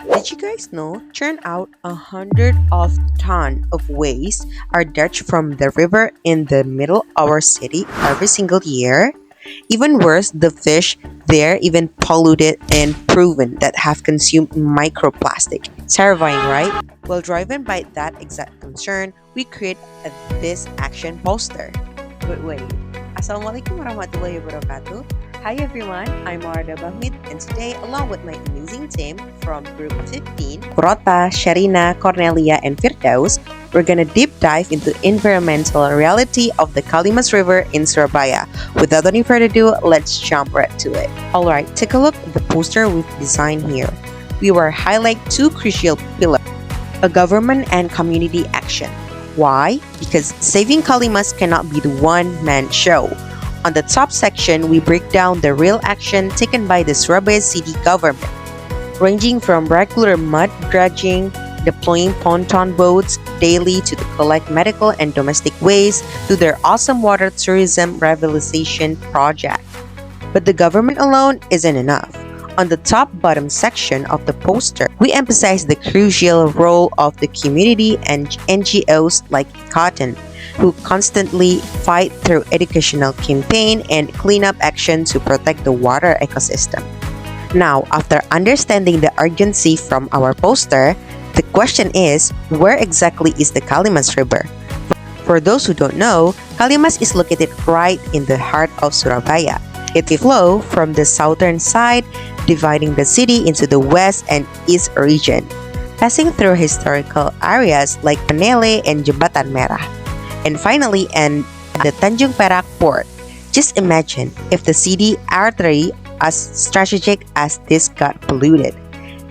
Did you guys know? Turn out 100 of ton of waste are dredged from the river in the middle of our city every single year. Even worse, the fish there even polluted and proven that have consumed microplastic. Terrifying, right? Well, driven by that exact concern, we create this action poster. Wait. Assalamualaikum warahmatullahi wabarakatuh. Hi everyone, I'm Marda Bahmid, and today, along with my amazing team from Group 15, Kurota, Sharina, Cornelia, and Firdaus, we're gonna deep dive into environmental reality of the Kalimas River in Surabaya. Without any further ado, let's jump right to it. Alright, take a look at the poster we've designed here. We will highlight two crucial pillars: a government and community action. Why? Because saving Kalimas cannot be the one-man show. On the top section, we break down the real action taken by the Surabaya city government, ranging from regular mud dredging, deploying pontoon boats daily to collect medical and domestic waste, to their awesome water tourism revitalization project. But the government alone isn't enough. On the top bottom section of the poster, we emphasize the crucial role of the community and NGOs like Cotton, who constantly fight through educational campaign and cleanup action to protect the water ecosystem. Now, after understanding the urgency from our poster, the question is, where exactly is the Kalimas River? For those who don't know, Kalimas is located right in the heart of Surabaya. It flows from the southern side, dividing the city into the west and east region, passing through historical areas like Panele and Jembatan Merah, and finally end at the Tanjung Perak port. Just imagine if the city artery, as strategic as this, got polluted.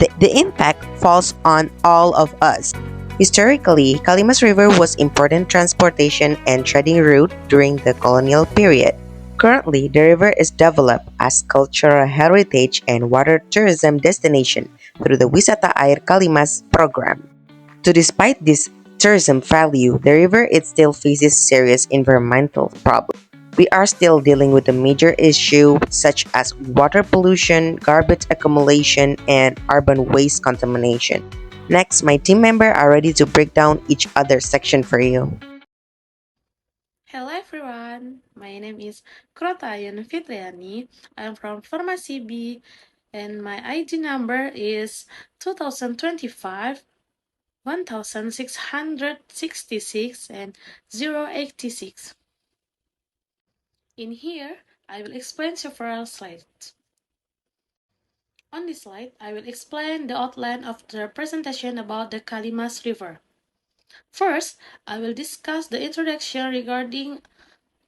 The impact falls on all of us. Historically, Kalimas River was important transportation and trading route during the colonial period. Currently, the river is developed as cultural heritage and water tourism destination through the Wisata Air Kalimas program. So despite this tourism value, the river it still faces serious environmental problems. We are still dealing with the major issues such as water pollution, garbage accumulation, and urban waste contamination. Next, my team members are ready to break down each other section for you. Hello everyone, my name is Krotayan Fitriani. I'm from Pharmacy B and my ID number is 2025 1666 and 086. In here, I will explain several slides. On this slide, I will explain the outline of the presentation about the Kalimas River. First, I will discuss the introduction regarding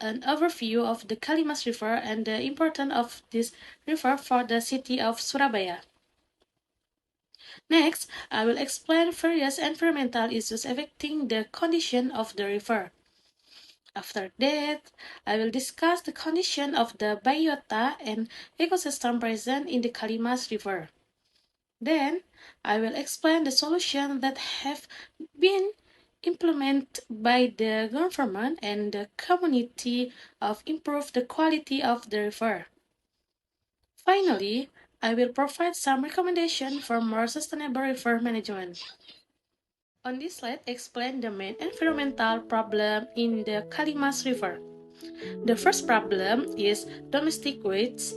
an overview of the Kalimas River and the importance of this river for the city of Surabaya. Next, I will explain various environmental issues affecting the condition of the river. After that, I will discuss the condition of the biota and ecosystem present in the Kalimas River. Then, I will explain the solutions that have been implemented by the government and the community of improve the quality of the river. Finally, I will provide some recommendations for more sustainable river management. On this slide, explain the main environmental problem in the Kalimas River. The first problem is domestic waste,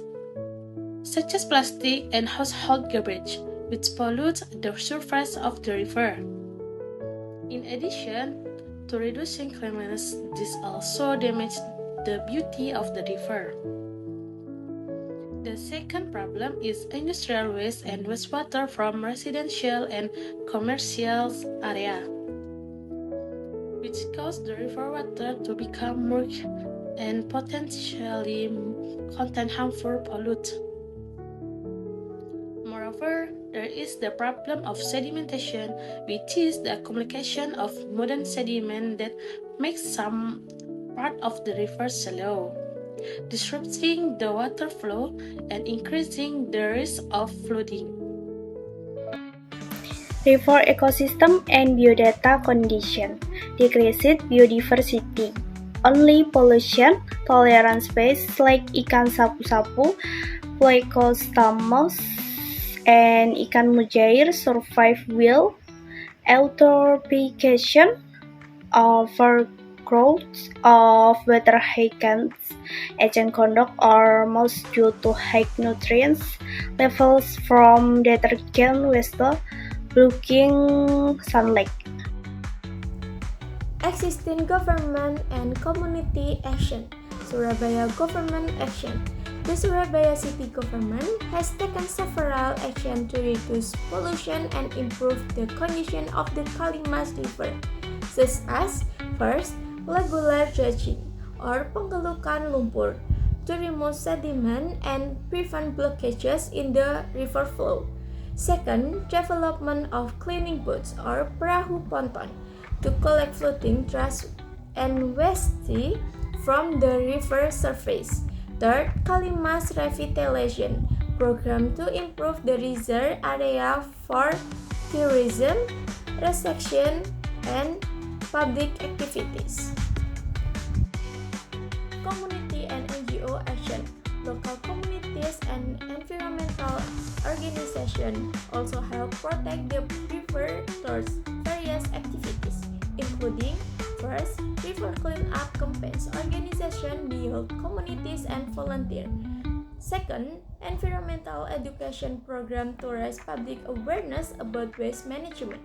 such as plastic and household garbage, which pollute the surface of the river. In addition to reducing cleanliness, this also damages the beauty of the river. The second problem is industrial waste and wastewater from residential and commercial area, which cause the river water to become murky and potentially contain harmful pollutants. Moreover, there is the problem of sedimentation, which is the accumulation of modern sediment that makes some part of the river shallow, disrupting the water flow and increasing the risk of flooding. River ecosystem and biodata condition, decreased biodiversity. Only pollution tolerant species like ikan sapu-sapu, Plecostomus and ikan mujair survive well. Eutrophication, overgrowth of water hyacinths, agent conduct or moss due to high nutrients levels from detergent waste blocking sunlight. Existing government and community action. Surabaya Government Action. The Surabaya City Government has taken several actions to reduce pollution and improve the condition of the Kalimas River, such as first, regular dredging or penggelukan lumpur to remove sediment and prevent blockages in the river flow. Second, development of cleaning boats or perahu ponton to collect floating trash and waste from the river surface. Third, Kalimas Revitalization Program to improve the reserve area for tourism, reception, and public activities. Community and NGO action. Local communities and environmental organizations also help protect the river through various activities, including first, river cleanup campaigns, organization build communities and volunteer. Second, environmental education program to raise public awareness about waste management.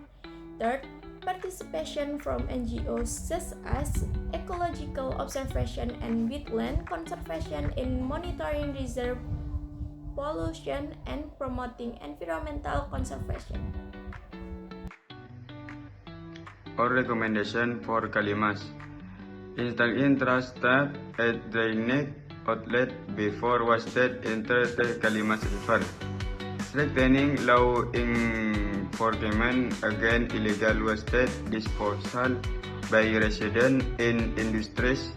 Third, participation from NGOs such as ecological observation and wetland conservation in monitoring reserve pollution and promoting environmental conservation. Our recommendation for Kalimas: installing trash tap at drainage outlet before wasted enter the Kalimas River. Strengthening law enforcement against illegal wasted disposal by residents in industries.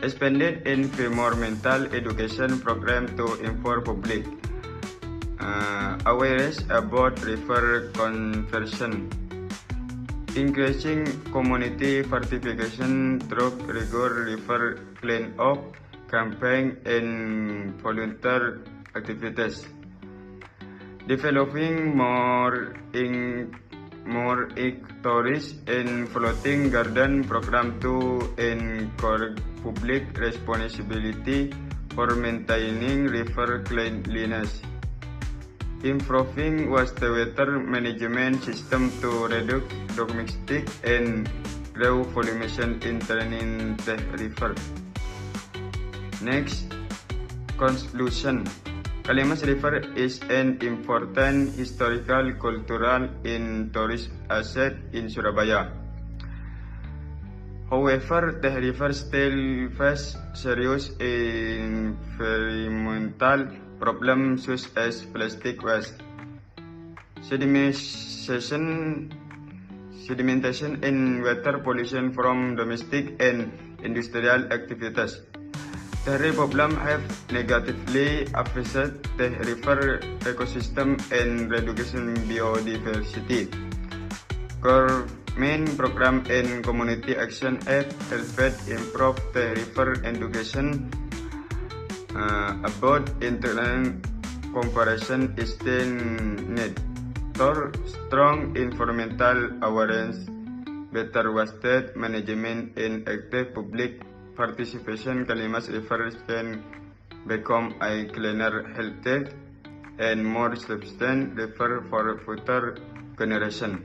Expanded environmental education program to inform public awareness about river conservation. Increasing community participation through regular river clean-up campaign and volunteer activities. Developing more tourist and floating garden program to encourage public responsibility for maintaining river cleanliness. Improving wastewater management system to reduce domestic and grow pollution entering the river. Next, conclusion. Kalimas River is an important historical, cultural, and tourist asset in Surabaya. However, the river still faces serious environmental problems such as plastic waste, sedimentation, and water pollution from domestic and industrial activities. The problem have negatively affected the river ecosystem and reducing biodiversity. Government program and community action have helped improve the river education about internal comparison is still need. Strong environmental awareness, better waste management, and active public participation, Kalimas River can become a cleaner, healthier, and more sustainable river for future generations.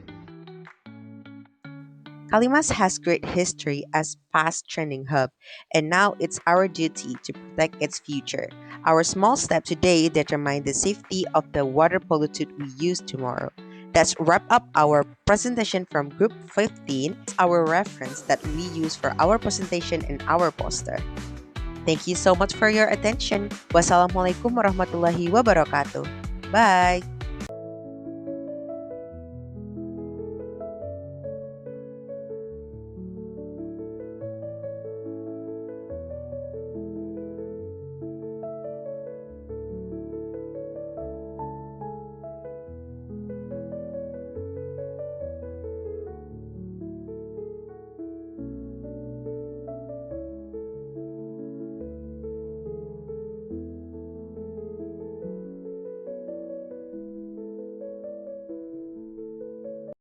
Kalimas has great history as past trending hub, and now it's our duty to protect its future. Our small step today determine the safety of the water polluted we use tomorrow. Let's wrap up our presentation from Group 15, our reference that we use for our presentation and our poster. Thank you so much for your attention. Wassalamualaikum warahmatullahi wabarakatuh. Bye!